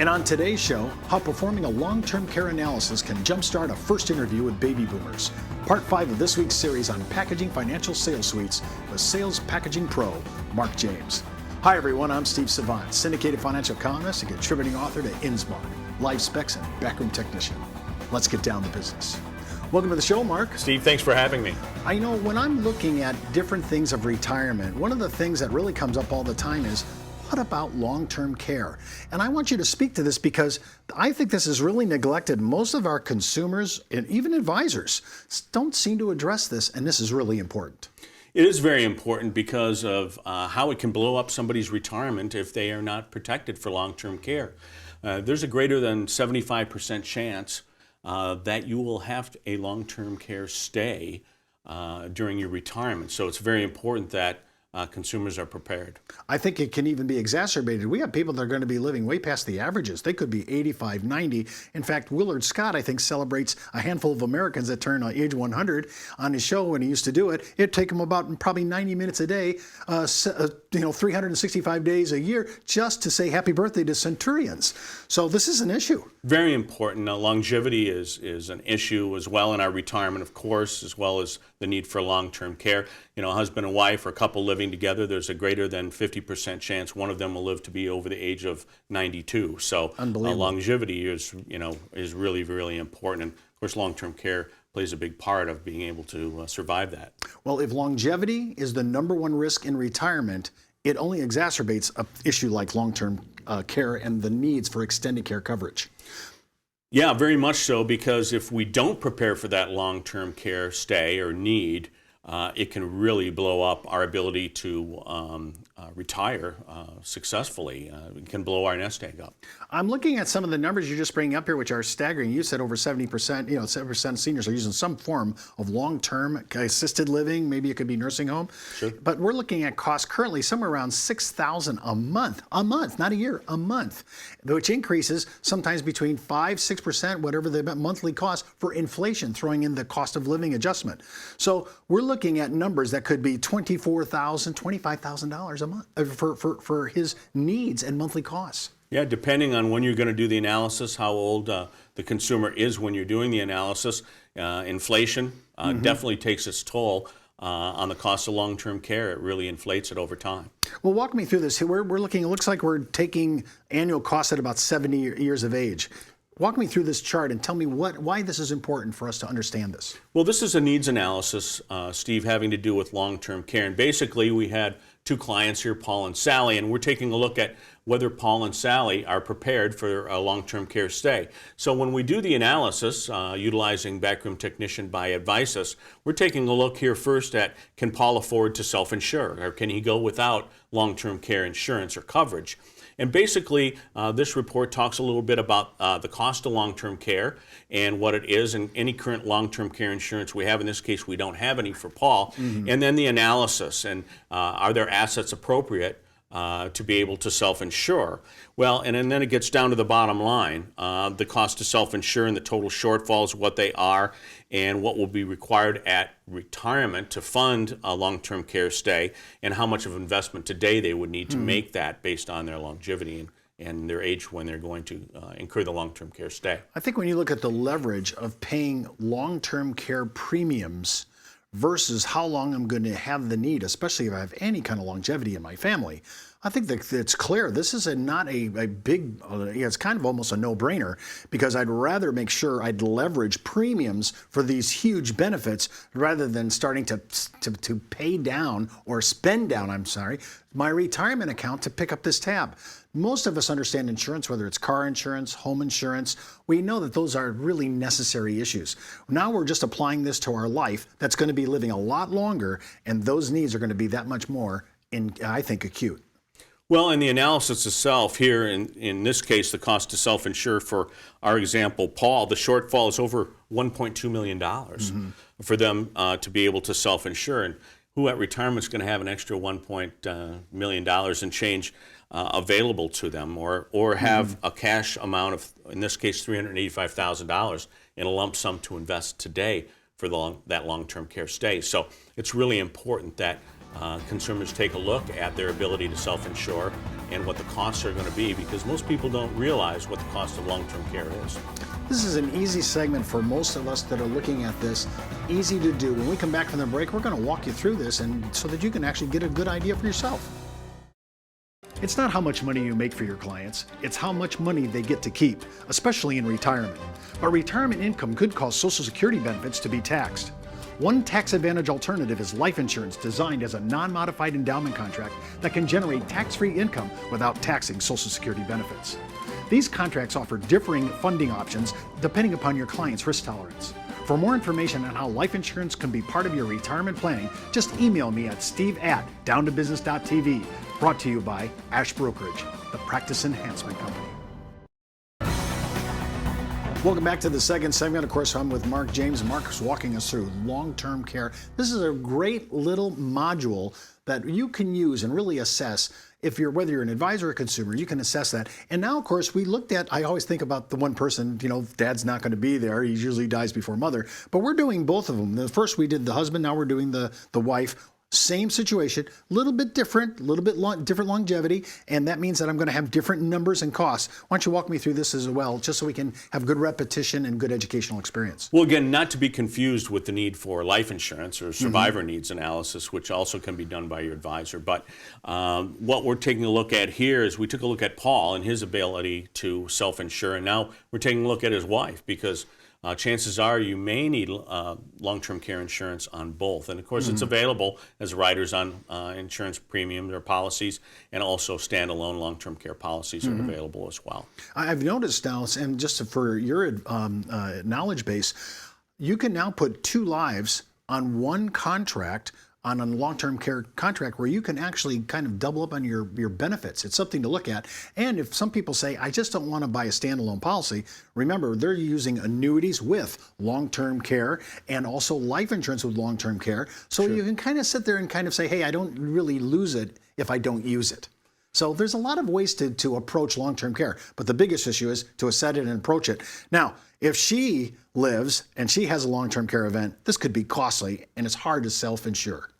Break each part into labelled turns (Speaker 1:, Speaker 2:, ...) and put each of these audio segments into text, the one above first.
Speaker 1: And on today's show, how performing a long-term care analysis can jumpstart a first interview with baby boomers. Part 5 of this week's series on packaging financial sales suites with Sales Packaging Pro, Mark James. Hi everyone, I'm Steve Savant, syndicated financial columnist and contributing author to INSMARK, Live Specs, and Backroom Technician. Let's get down to business. Welcome to the show, Mark.
Speaker 2: Steve, thanks for having me.
Speaker 1: I know when I'm looking at different things of retirement, one of the things that really comes up all the time is, what about long-term care? And I want you to speak to this because I think this is really neglected. Most of our consumers and even advisors don't seem to address this, and this is really important.
Speaker 2: It is very important because of how it can blow up somebody's retirement if they are not protected for long-term care. There's a greater than 75% chance that you will have a long-term care stay during your retirement. So it's very important that consumers are prepared.
Speaker 1: I think it can even be exacerbated. We have people that are going to be living way past the averages. They could be 85, 90. In fact, Willard Scott, I think, celebrates a handful of Americans that turn age 100 on his show when he used to do it. It'd take him about probably 90 minutes a day, 365 days a year, just to say happy birthday to centurions. So this is an issue.
Speaker 2: Very important. Longevity is an issue as well in our retirement, of course, as well as the need for long-term care. You know, a husband and wife or a couple living together, there's a greater than 50% chance one of them will live to be over the age of 92. So longevity is really, really important. And of course, long-term care plays a big part of being able to survive that.
Speaker 1: Well, if longevity is the number one risk in retirement, it only exacerbates an issue like long-term care and the needs for extended care coverage.
Speaker 2: Yeah, very much so, because if we don't prepare for that long-term care stay or need, it can really blow up our ability to retire successfully. It can blow our nest egg up.
Speaker 1: I'm looking at some of the numbers you're just bringing up here, which are staggering. You said over 70%, 7% of seniors are using some form of long-term assisted living. Maybe it could be nursing home.
Speaker 2: Sure.
Speaker 1: But we're looking at costs currently somewhere around $6,000 a month, not a year, a month, which increases sometimes between 5-6%, whatever the monthly cost for inflation, throwing in the cost of living adjustment. So we're looking at numbers that could be $24,000, $25,000 a month for his needs and monthly costs.
Speaker 2: Yeah, depending on when you're going to do the analysis, how old the consumer is when you're doing the analysis. Inflation definitely takes its toll on the cost of long-term care. It really inflates it over time.
Speaker 1: Well, walk me through this. We're looking, it looks like we're taking annual costs at about 70 years of age. Walk me through this chart and tell me why this is important for us to understand this.
Speaker 2: Well, this is a needs analysis, Steve, having to do with long-term care. And basically, we had two clients here, Paul and Sally, and we're taking a look at whether Paul and Sally are prepared for a long-term care stay. So when we do the analysis, utilizing Backroom Technician by Advisus, we're taking a look here first at, can Paul afford to self-insure, or can he go without long-term care insurance or coverage? And basically, this report talks a little bit about the cost of long-term care and what it is, and any current long-term care insurance we have. In this case, we don't have any for Paul. And then the analysis, and are their assets appropriate to be able to self-insure? Well, and then it gets down to the bottom line, the cost to self-insure and the total shortfalls, what they are, and what will be required at retirement to fund a long-term care stay, and how much of investment today they would need to make that based on their longevity and their age when they're going to incur the long-term care stay.
Speaker 1: I think when you look at the leverage of paying long-term care premiums versus how long I'm going to have the need, especially if I have any kind of longevity in my family, I think that it's clear this is not a big, it's kind of almost a no-brainer, because I'd rather make sure I'd leverage premiums for these huge benefits rather than starting to pay down or spend down, my retirement account to pick up this tab. Most of us understand insurance, whether it's car insurance, home insurance. We know that those are really necessary issues. Now we're just applying this to our life that's going to be living a lot longer, and those needs are going to be that much more, I think, acute.
Speaker 2: Well, in the analysis itself here, in this case, the cost to self-insure for our example, Paul, the shortfall is over $1.2 million for them to be able to self-insure. And who at retirement is going to have an extra $1 million and change available to them, or have a cash amount of, in this case, $385,000 in a lump sum to invest today for that long-term care stay. So it's really important that consumers take a look at their ability to self-insure and what the costs are going to be, because most people don't realize what the cost of long-term care is.
Speaker 1: This is an easy segment for most of us that are looking at this. Easy to do. When we come back from the break, we're going to walk you through this and so that you can actually get a good idea for yourself. It's not how much money you make for your clients, it's how much money they get to keep, especially in retirement. But retirement income could cause Social Security benefits to be taxed. One tax advantage alternative is life insurance designed as a non-modified endowment contract that can generate tax-free income without taxing Social Security benefits. These contracts offer differing funding options depending upon your client's risk tolerance. For more information on how life insurance can be part of your retirement planning, just email me at steve@downtobusiness.tv. Brought to you by Ash Brokerage, the practice enhancement company. Welcome back to the second segment. Of course, I'm with Mark James. Mark is walking us through long-term care. This is a great little module that you can use and really assess if you're, whether you're an advisor or a consumer, you can assess that. And now, of course, we looked at, I always think about the one person, dad's not going to be there. He usually dies before mother. But we're doing both of them. The first we did the husband, now we're doing the wife. Same situation, a little bit different, different longevity, and that means that I'm going to have different numbers and costs. Why don't you walk me through this as well, just so we can have good repetition and good educational experience?
Speaker 2: Well, again, not to be confused with the need for life insurance or survivor needs analysis, which also can be done by your advisor. But what we're taking a look at here is we took a look at Paul and his ability to self-insure, and now we're taking a look at his wife, because chances are you may need long-term care insurance on both. And of course, it's available as riders on insurance premiums or policies, and also standalone long-term care policies are available as well.
Speaker 1: I've noticed now, and just for your knowledge base, you can now put two lives on one contract, on a long-term care contract, where you can actually kind of double up on your benefits. It's something to look at. And if some people say, I just don't want to buy a standalone policy, remember, they're using annuities with long-term care and also life insurance with long-term care. So you can kind of sit there and kind of say, hey, I don't really lose it if I don't use it. So there's a lot of ways to approach long-term care, but the biggest issue is to set it and approach it. Now, if she lives and she has a long-term care event, this could be costly, and it's hard to self-insure.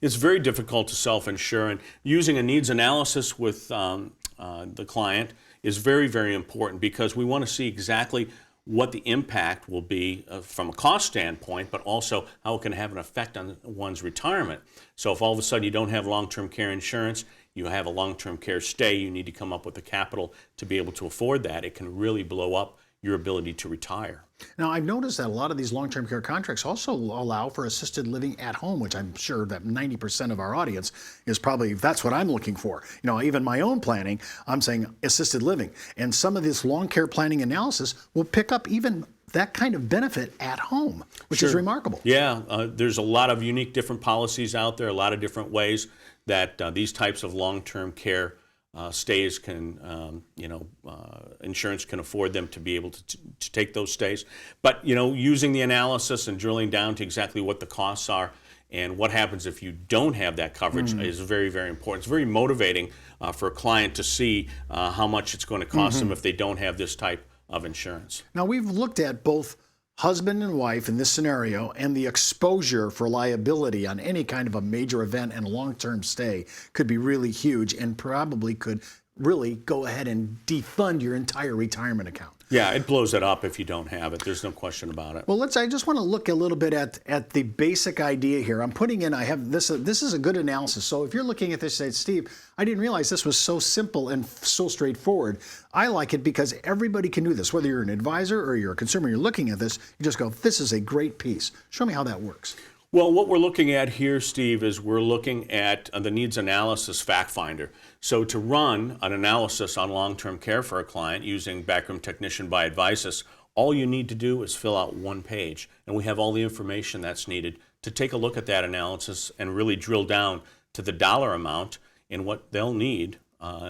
Speaker 2: It's very difficult to self-insure, and using a needs analysis with the client is very, very important, because we want to see exactly what the impact will be from a cost standpoint, but also how it can have an effect on one's retirement. So if all of a sudden you don't have long-term care insurance, you have a long-term care stay, you need to come up with the capital to be able to afford that, it can really blow up your ability to retire.
Speaker 1: Now, I've noticed that a lot of these long-term care contracts also allow for assisted living at home, which I'm sure that 90% of our audience is probably, that's what I'm looking for. Even my own planning, I'm saying assisted living. And some of this long care planning analysis will pick up even that kind of benefit at home, which is remarkable.
Speaker 2: Yeah, there's a lot of unique different policies out there, a lot of different ways that these types of long-term care stays can, insurance can afford them to be able to take those stays. But, using the analysis and drilling down to exactly what the costs are and what happens if you don't have that coverage is very, very important. It's very motivating for a client to see how much it's going to cost them if they don't have this type of insurance.
Speaker 1: Now, we've looked at both husband and wife in this scenario, and the exposure for liability on any kind of a major event and long-term stay could be really huge, and probably could really go ahead and defund your entire retirement account.
Speaker 2: Yeah, it blows it up if you don't have it. There's no question about it.
Speaker 1: Well, I just want to look a little bit at the basic idea here. I'm putting in, I have this is a good analysis. So if you're looking at this, say, Steve, I didn't realize this was so simple and so straightforward. I like it because everybody can do this. Whether you're an advisor or you're a consumer, you're looking at this, you just go, this is a great piece. Show me how that works.
Speaker 2: Well, what we're looking at here, Steve, is we're looking at the needs analysis fact finder. So to run an analysis on long-term care for a client using Backroom Technician by Advisus, all you need to do is fill out one page, and we have all the information that's needed to take a look at that analysis and really drill down to the dollar amount and what they'll need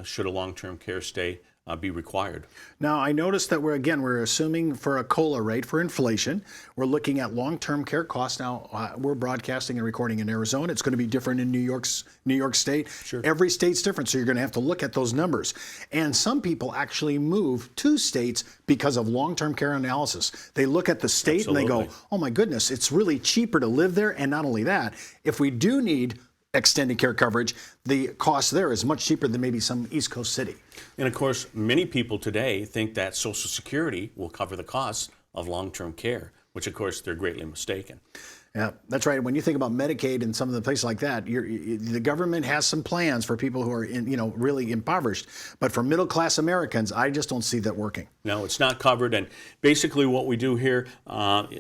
Speaker 2: should a long-term care stay be required.
Speaker 1: Now, I noticed that we're assuming for a COLA rate for inflation. We're looking at long-term care costs. Now, we're broadcasting and recording in Arizona. It's going to be different in New York State.
Speaker 2: Sure.
Speaker 1: Every state's different, so you're going to have to look at those numbers. And some people actually move to states because of long-term care analysis. They look at the state and they go, oh my goodness, it's really cheaper to live there. And not only that, if we do need extended care coverage, the cost there is much cheaper than maybe some East Coast city.
Speaker 2: And of course, many people today think that Social Security will cover the costs of long-term care, which of course they're greatly mistaken.
Speaker 1: Yeah, that's right. When you think about Medicaid and some of the places like that, the government has some plans for people who are really impoverished. But for middle-class Americans, I just don't see that working.
Speaker 2: No, it's not covered. And basically what we do here,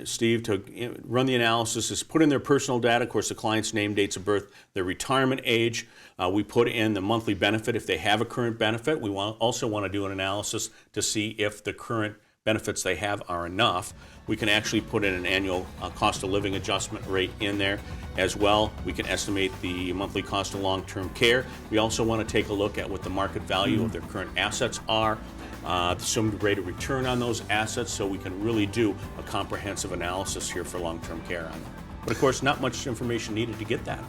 Speaker 2: Steve, to run the analysis is put in their personal data, of course, the client's name, dates of birth, their retirement age. We put in the monthly benefit if they have a current benefit. We also want to do an analysis to see if the current benefits they have are enough. We can actually put in an annual cost of living adjustment rate in there as well. We can estimate the monthly cost of long-term care. We also want to take a look at what the market value of their current assets are, the assumed rate of return on those assets, so we can really do a comprehensive analysis here for long-term care on them. But of course, not much information needed to get that.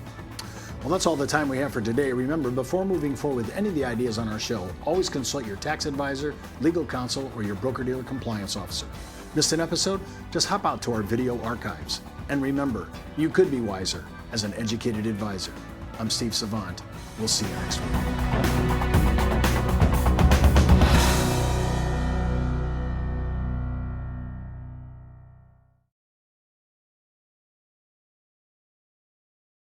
Speaker 1: Well, that's all the time we have for today. Remember, before moving forward with any of the ideas on our show, always consult your tax advisor, legal counsel, or your broker-dealer compliance officer. Missed an episode? Just hop out to our video archives. And remember, you could be wiser as an educated advisor. I'm Steve Savant. We'll see you next week.